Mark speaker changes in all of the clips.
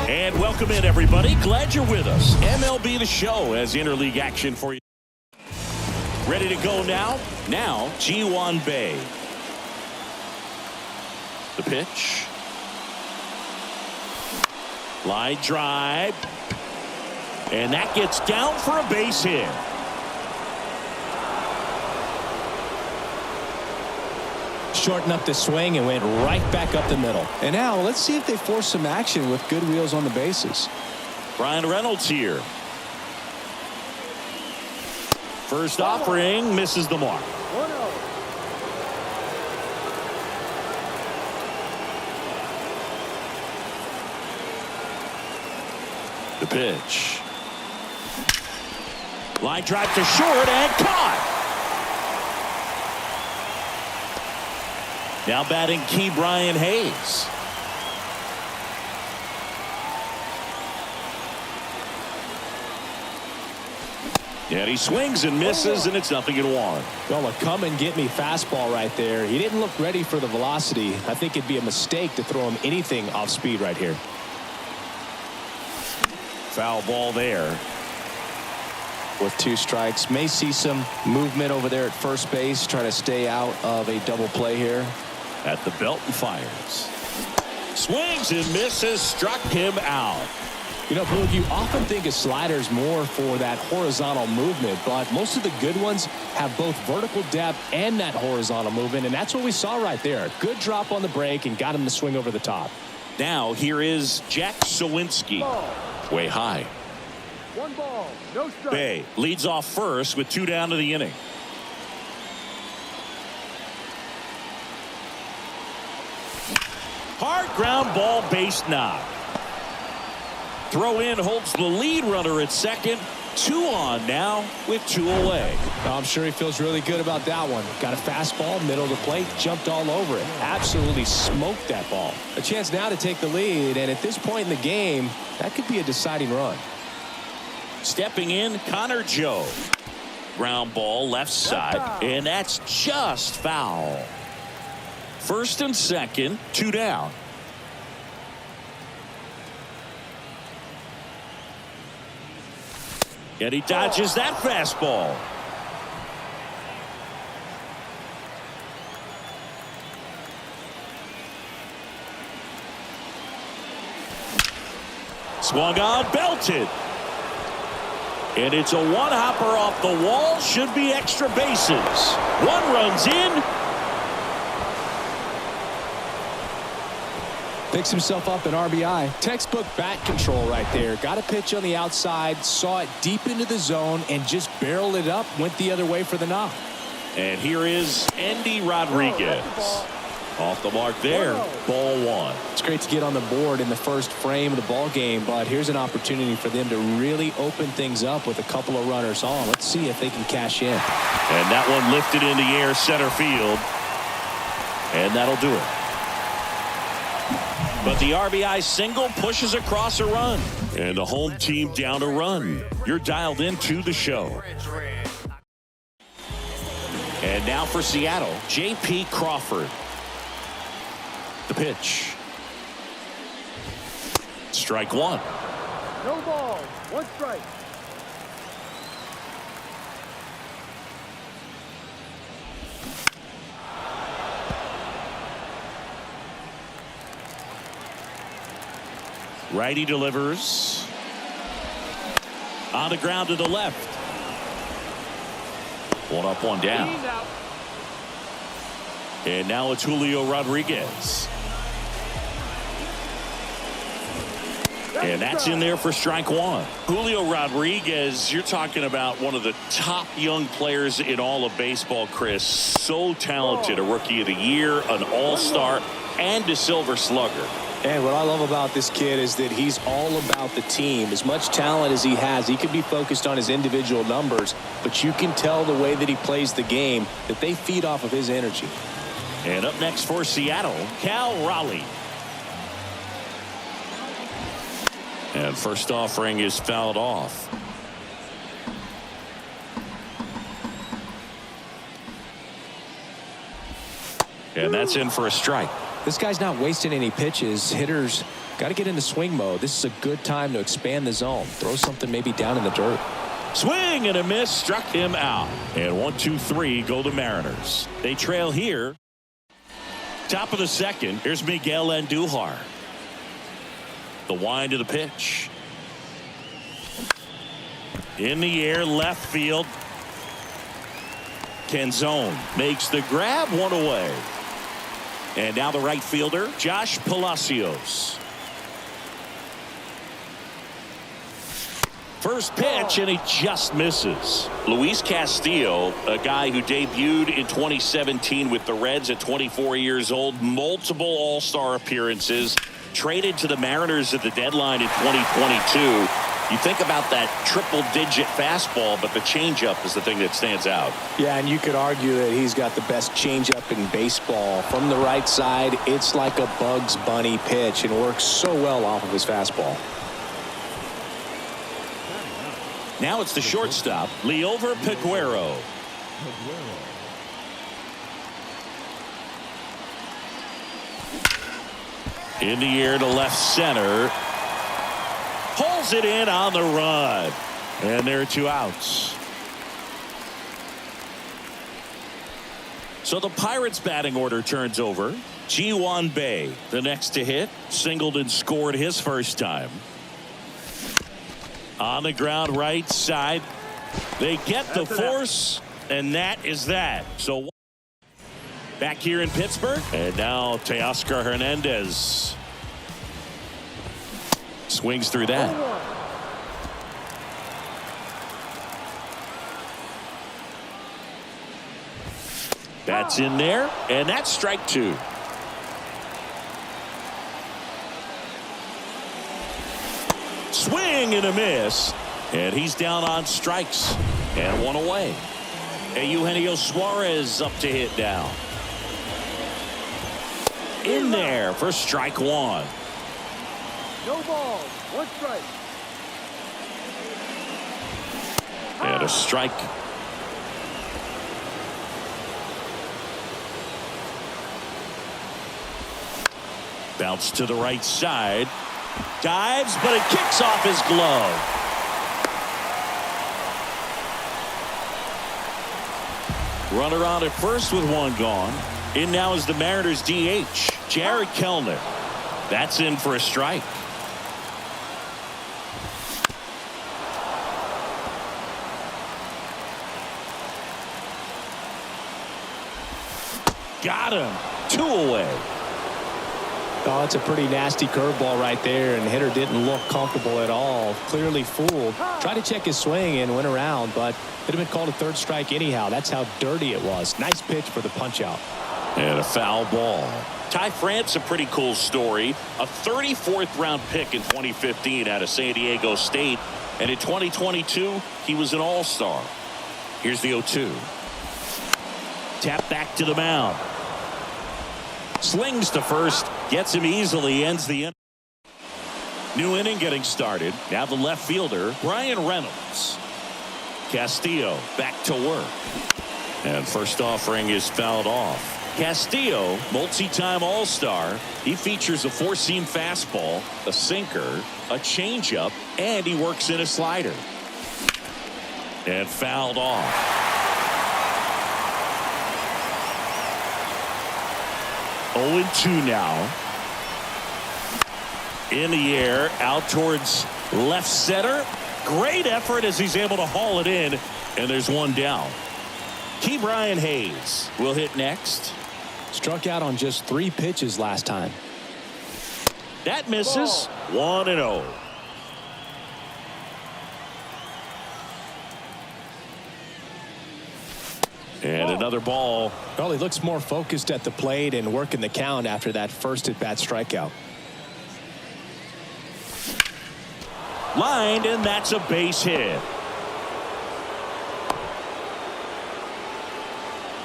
Speaker 1: And welcome in, everybody. Glad you're with us. MLB The Show has interleague action for you. Ready to go now? Now, Ji-hwan Bae. The pitch. Line drive. And that gets down for a base hit.
Speaker 2: Shortened up the swing and went right back up the middle.
Speaker 3: And now let's see if they force some action with good wheels on the bases.
Speaker 1: Ryan Reynolds here. First offering misses the mark. The pitch. Line drive to short and caught. Now batting Ke'Bryan Hayes. And he swings and misses, and it's 0-1.
Speaker 2: Well, a come and get me fastball right there. He didn't look ready for the velocity. I think it'd be a mistake to throw him anything off speed right here.
Speaker 1: Foul ball there.
Speaker 3: With 2 strikes, may see some movement over there at first base. Try to stay out of a double play here.
Speaker 1: At the belt and fires. Swings and misses, struck him out.
Speaker 2: You know, Boog, you often think of sliders more for that horizontal movement, but most of the good ones have both vertical depth and that horizontal movement, and that's what we saw right there. Good drop on the break and got him to swing over the top.
Speaker 1: Now here is Jack Suwinski. Way high.
Speaker 4: 1 ball, no strike.
Speaker 1: Bae leads off first with 2 down to the inning. Hard ground ball, base knock. Throw in holds the lead runner at second. 2 on now with 2 away.
Speaker 2: I'm sure he feels really good about that one. Got a fastball, middle of the plate, jumped all over it. Absolutely smoked that ball. A chance now to take the lead, and at this point in the game, that could be a deciding run.
Speaker 1: Stepping in, Connor Joe. Ground ball left side, and that's just foul. First and second, 2 down. And he dodges that fastball. Swung on, belted. And it's a 1-hopper off the wall. Should be extra bases. 1 runs in.
Speaker 2: Picks himself up an RBI. Textbook bat control right there. Got a pitch on the outside, saw it deep into the zone, and just barreled it up, went the other way for the knock.
Speaker 1: And here is Endy Rodriguez. Off the mark there. Ball 1.
Speaker 2: It's great to get on the board in the first frame of the ball game, but here's an opportunity for them to really open things up with a couple of runners on. Let's see if they can cash in.
Speaker 1: And that one lifted in the air center field. And that'll do it. But the RBI single pushes across a run. And the home team down a run. You're dialed into the show. And now for Seattle, J.P. Crawford. The pitch. Strike 1.
Speaker 4: No ball, 1 strike.
Speaker 1: Righty delivers. On the ground to the left. 1 up, 1 down. And now it's Julio Rodriguez. And that's in there for strike 1. Julio Rodriguez, you're talking about one of the top young players in all of baseball, Chris. So talented. A Rookie of the Year, an All-Star, and a Silver Slugger.
Speaker 2: And what I love about this kid is that he's all about the team. As much talent as he has, he could be focused on his individual numbers, but you can tell the way that he plays the game that they feed off of his energy.
Speaker 1: And up next for Seattle, Cal Raleigh. And first offering is fouled off. And that's in for a strike.
Speaker 2: This guy's not wasting any pitches. Hitters got to get into swing mode. This is a good time to expand the zone. Throw something maybe down in the dirt.
Speaker 1: Swing and a miss, struck him out. And 1-2-3 go the Mariners. They trail here. Top of the second. Here's Miguel Andujar. The wind of the pitch. In the air, left field. Canzone makes the grab, one away. And now the right fielder, Josh Palacios. First pitch, and he just misses. Luis Castillo, a guy who debuted in 2017 with the Reds at 24 years old, multiple All-Star appearances, traded to the Mariners at the deadline in 2022. You think about that triple-digit fastball, but the changeup is the thing that stands out.
Speaker 2: Yeah, and you could argue that he's got the best changeup in baseball. From the right side, it's like a Bugs Bunny pitch and works so well off of his fastball.
Speaker 1: Now it's the shortstop, Liover Peguero. In the air to left center. Pulls it in on the run. And there are 2 outs. So the Pirates batting order turns over. Ji-hwan Bae, the next to hit. Singled and scored his first time. On the ground right side. They get the force, and that is that. So back here in Pittsburgh, and now Teoscar Hernandez swings through that. That's in there, and that's strike 2. Swing and a miss, and he's down on strikes, and 1 away. And Eugenio Suarez up to hit now. In there for strike 1.
Speaker 4: No balls. 1 strike.
Speaker 1: And a strike. Bounce to the right side. Dives, but it kicks off his glove. Runner on at first with 1 gone. In now is the Mariners DH, Jared Kellner. That's in for a strike. Got him. 2 away.
Speaker 2: Oh, it's a pretty nasty curveball right there, and the hitter didn't look comfortable at all. Clearly fooled. Tried to check his swing and went around, but it would have been called a 3rd strike anyhow. That's how dirty it was. Nice pitch for the punch out.
Speaker 1: And a foul ball. Ty France, a pretty cool story. A 34th round pick in 2015 out of San Diego State. And in 2022, he was an all-star. Here's the 0-2. Tap back to the mound. Slings to first. Gets him easily. Ends the inning. New inning getting started. Now the left fielder, Brian Reynolds. Castillo back to work. And first offering is fouled off. Castillo, multi-time all-star. He features a 4-seam fastball, a sinker, a changeup, and he works in a slider. And fouled off. 0-2 now. In the air, out towards left center. Great effort as he's able to haul it in, and there's 1 down. Ke'Bryan Hayes will hit next.
Speaker 2: Struck out on just 3 pitches last time.
Speaker 1: That misses. 1-0. And another ball.
Speaker 2: Well, he looks more focused at the plate and working the count after that first at-bat strikeout.
Speaker 1: Lined, and that's a base hit.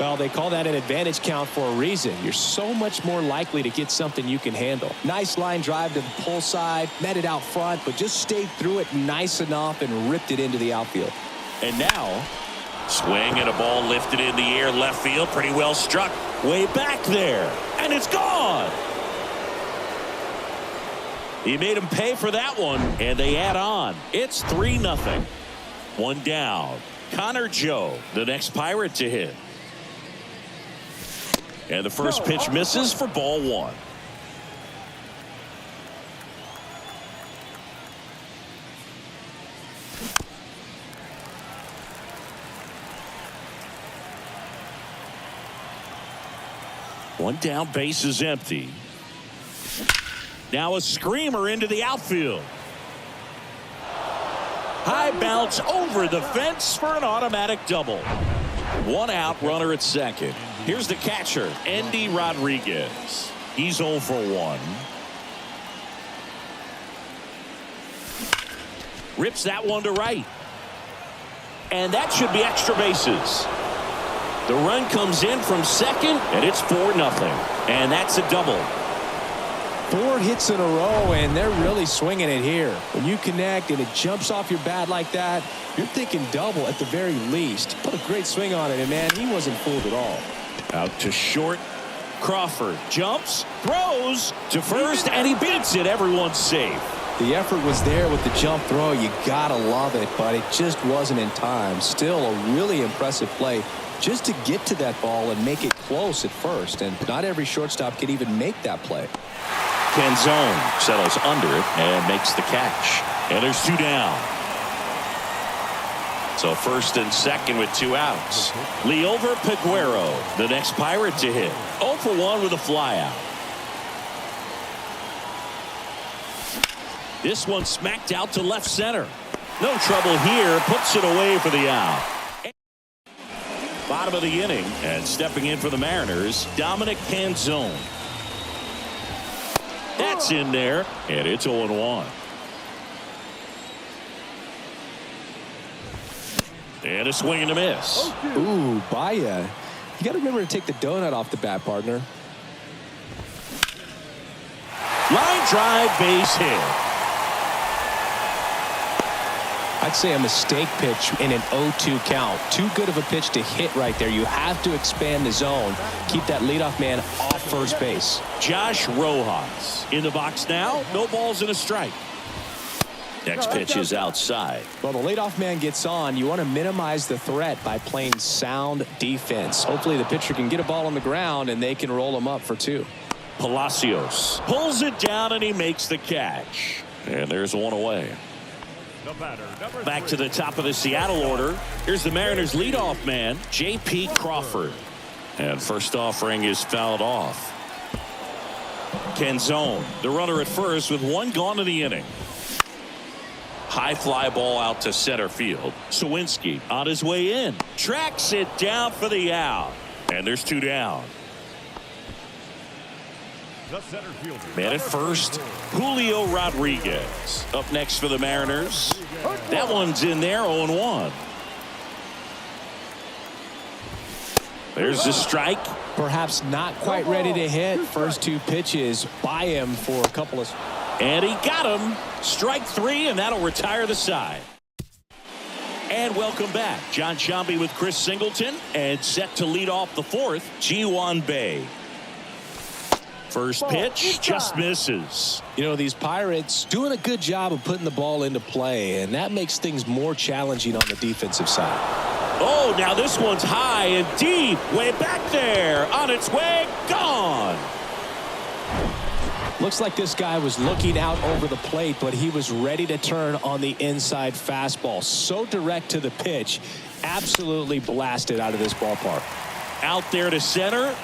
Speaker 2: Well, they call that an advantage count for a reason. You're so much more likely to get something you can handle. Nice line drive to the pull side, met it out front, but just stayed through it nice enough and ripped it into the outfield.
Speaker 1: And now, swing and a ball lifted in the air left field. Pretty well struck. Way back there. And it's gone. He made him pay for that one, and they add on. It's 3-0. One down. Connor Joe, the next Pirate to hit. And the first pitch misses for ball 1. One down, base is empty. Now a screamer into the outfield. High bounce over the fence for an automatic double. One out, runner at second. Here's the catcher, Endy Rodriguez. He's 0 for 1. Rips that one to right. And that should be extra bases. The run comes in from second, and it's 4-0. And that's a double.
Speaker 2: 4 hits in a row, and they're really swinging it here. When you connect and it jumps off your bat like that, you're thinking double at the very least. Put a great swing on it, and man, he wasn't fooled at all.
Speaker 1: Out to short. Crawford jumps, throws to first, and he beats it. Everyone's safe.
Speaker 2: The effort was there with the jump throw. You gotta love it, but it just wasn't in time. Still a really impressive play just to get to that ball and make it close at first, and not every shortstop can even make that play.
Speaker 1: Canzone settles under it and makes the catch. And there's 2 down. So first and second with 2 outs. Liover Peguero, the next Pirate to hit. 0 for 1 with a flyout. This one smacked out to left center. No trouble here. Puts it away for the out. Bottom of the inning, and stepping in for the Mariners, Dominic Canzone. That's in there, and it's 0-1. And a swing and a miss.
Speaker 2: Ooh, Baez. You got to remember to take the donut off the bat, partner.
Speaker 1: Line drive, base hit.
Speaker 2: I'd say a mistake pitch in an 0-2 count. Too good of a pitch to hit right there. You have to expand the zone. Keep that leadoff man off first base.
Speaker 1: Josh Rojas in the box now. No balls and a strike. Next pitch is outside.
Speaker 2: Well, the leadoff man gets on. You want to minimize the threat by playing sound defense. Hopefully the pitcher can get a ball on the ground and they can roll him up for 2.
Speaker 1: Palacios pulls it down and he makes the catch. And there's 1 away. Back to the top of the Seattle order. Here's the Mariners leadoff man, J.P. Crawford. And first offering is fouled off. Canzone, the runner at first with 1 gone in the inning. High fly ball out to center field. Sawinski on his way in. Tracks it down for the out. And there's 2 down. Man at first, Julio Rodriguez. Up next for the Mariners. That one's in there, 0-1. There's the strike.
Speaker 2: Perhaps not quite ready to hit. First 2 pitches by him for a couple of...
Speaker 1: And he got him. Strike 3, and that'll retire the side. And welcome back. John Sciambi with Chris Singleton. And set to lead off the 4th, Ji-hwan Bae. First pitch just misses.
Speaker 2: You know, these Pirates doing a good job of putting the ball into play, and that makes things more challenging on the defensive side.
Speaker 1: Oh, now this one's high and deep. Way back there. On its way. Gone.
Speaker 2: Looks like this guy was looking out over the plate, but he was ready to turn on the inside fastball. So direct to the pitch. Absolutely blasted out of this ballpark.
Speaker 1: Out there to center.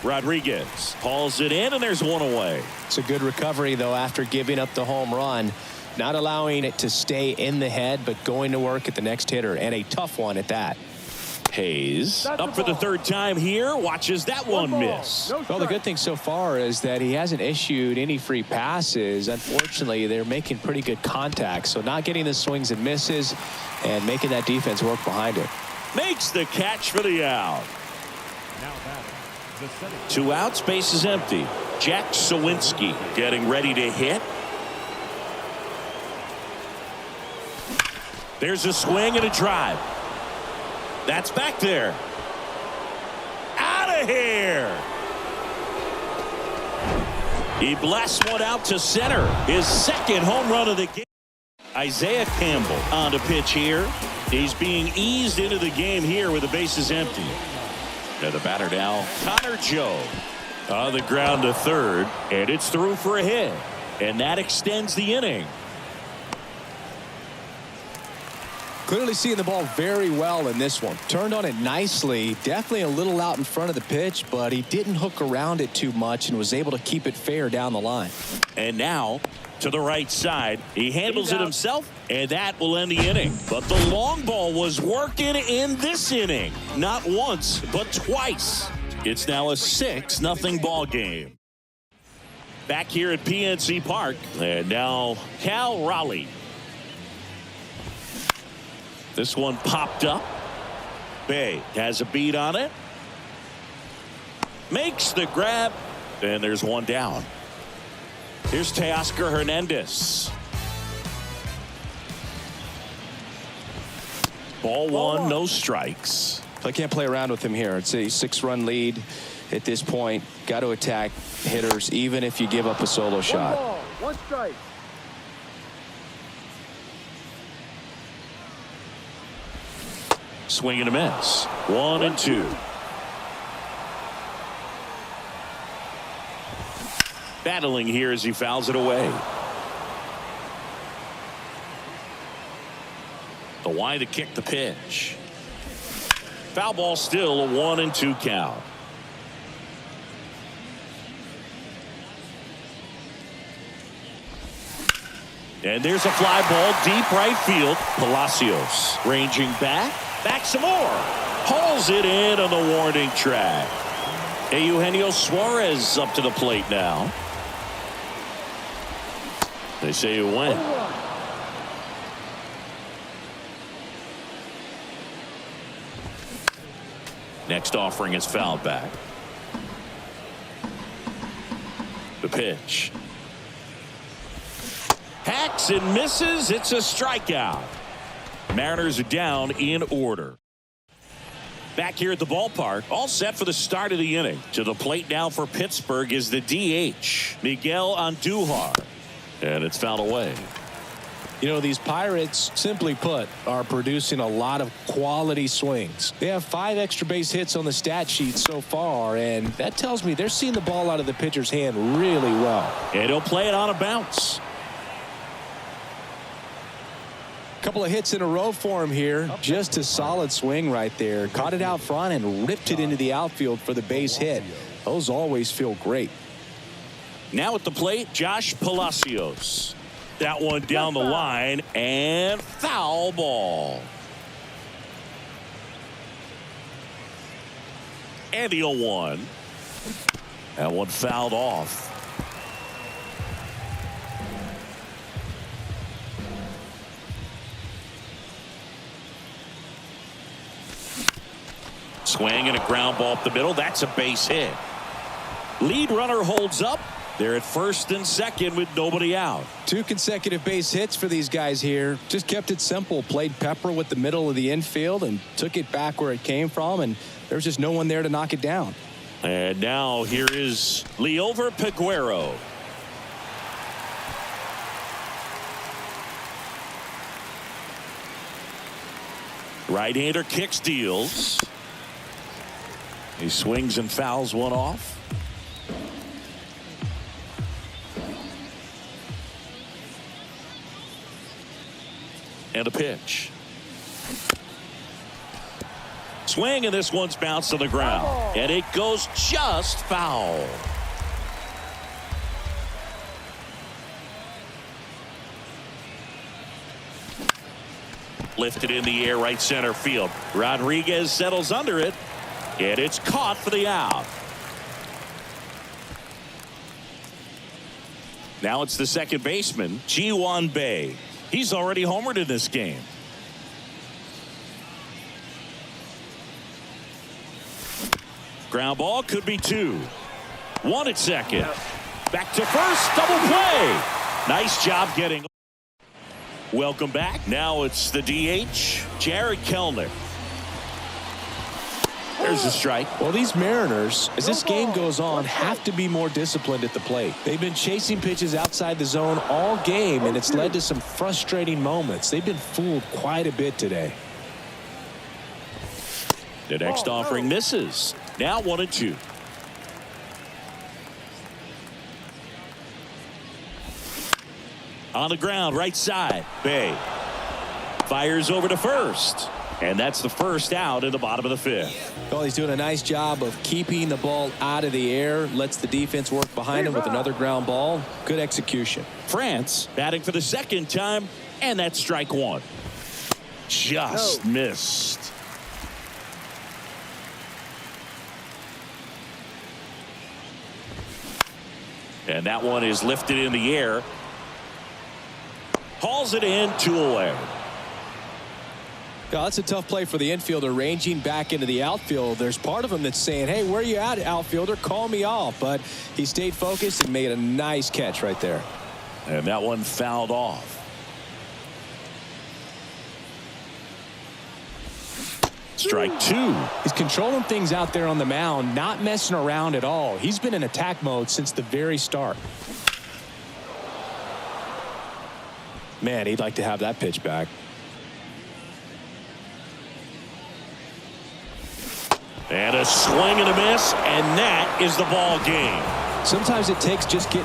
Speaker 1: Rodriguez hauls it in, and there's 1 away.
Speaker 2: It's a good recovery, though, after giving up the home run. Not allowing it to stay in the head, but going to work at the next hitter, and a tough one at that.
Speaker 1: Hayes up for the 3rd time here. Watches that one miss.
Speaker 2: Well, the good thing so far is that he hasn't issued any free passes. Unfortunately, they're making pretty good contact, so not getting the swings and misses and making that defense work behind it.
Speaker 1: Makes the catch for the out. 2 outs, base is empty. Jack Sawinski getting ready to hit. There's a swing and a drive. That's back there. Out of here. He blasts one out to center. His second home run of the game. Isaiah Campbell on the pitch here. He's being eased into the game here with the bases empty. And the batter now, Connor Joe. On the ground to third, and it's through for a hit. And that extends the inning.
Speaker 2: Clearly seeing the ball very well in this one. Turned on it nicely. Definitely a little out in front of the pitch, but he didn't hook around it too much and was able to keep it fair down the line.
Speaker 1: And now to the right side. He handles it himself, and that will end the inning. But the long ball was working in this inning. Not once, but twice. It's now a 6-0 ball game. Back here at PNC Park. And now Cal Raleigh. This one popped up. Bay has a beat on it. Makes the grab. And there's one down. Here's Teoscar Hernandez. Ball one, no strikes.
Speaker 3: I can't play around with him here. It's a 6-run lead at this point. Got to attack hitters even if you give up a solo shot.
Speaker 4: 1 ball, 1 strike.
Speaker 1: Swing and a miss. 1-2. Battling here as he fouls it away. The wide to kick the pitch. Foul ball, still a 1-2 count. And there's a fly ball deep right field. Palacios ranging back some more. Hauls it in on the warning track. Eugenio Suarez up to the plate now. They say it went. Next offering is fouled back. The pitch. Hacks and misses. It's a strikeout. Mariners are down in order. Back here at the ballpark, all set for the start of the inning. To the plate now for Pittsburgh is the DH, Miguel Andujar. And it's fouled away.
Speaker 2: You know, these Pirates, simply put, are producing a lot of quality swings. They have 5 extra base hits on the stat sheet so far, and that tells me they're seeing the ball out of the pitcher's hand really well.
Speaker 1: And he'll play it on a bounce.
Speaker 2: Couple of hits in a row for him here. Just a solid swing right there. Caught it out front and ripped it into the outfield for the base hit. Those always feel great.
Speaker 1: Now at the plate, Josh Palacios. That one down the line, and foul ball. And the 0-1. That one fouled off. Swing and a ground ball up the middle. That's a base hit. Lead runner holds up. They're at first and second with nobody out.
Speaker 2: 2 consecutive base hits for these guys here. Just kept it simple. Played pepper with the middle of the infield and took it back where it came from, and there's just no one there to knock it down.
Speaker 1: And now here is Liover Peguero. Right-hander kicks, deals. He swings and fouls one off. And a pitch. Swing, and this one's bounced to the ground. And it goes just foul. Lifted in the air, right center field. Rodriguez settles under it. And it's caught for the out. Now it's the second baseman, Ji-hwan Bae. He's already homered in this game. Ground ball, could be 2. 1 at second. Back to first, double play. Nice job getting. Welcome back. Now it's the DH, Jared Kelenic. There's a strike.
Speaker 2: Well, these Mariners, as this game goes on, have to be more disciplined at the plate. They've been chasing pitches outside the zone all game, and it's led to some frustrating moments. They've been fooled quite a bit today.
Speaker 1: The next offering misses. Now 1-2. On the ground, right side. Bay fires over to first. And that's the first out in the bottom of the fifth.
Speaker 2: Well, he's doing a nice job of keeping the ball out of the air. Lets the defense work behind him with another ground ball. Good execution.
Speaker 1: France batting for the second time. And that's strike one. Just missed. And that one is lifted in the air. Hauls it in, 2 away.
Speaker 2: Yeah, that's a tough play for the infielder, ranging back into the outfield. There's part of him that's saying, hey, where you at, outfielder? Call me off. But he stayed focused and made a nice catch right there.
Speaker 1: And that one fouled off. Strike 2.
Speaker 2: He's controlling things out there on the mound, not messing around at all. He's been in attack mode since the very start. Man, he'd like to have that pitch back.
Speaker 1: And a swing and a miss, and that is the ball game.
Speaker 2: Sometimes it takes just getting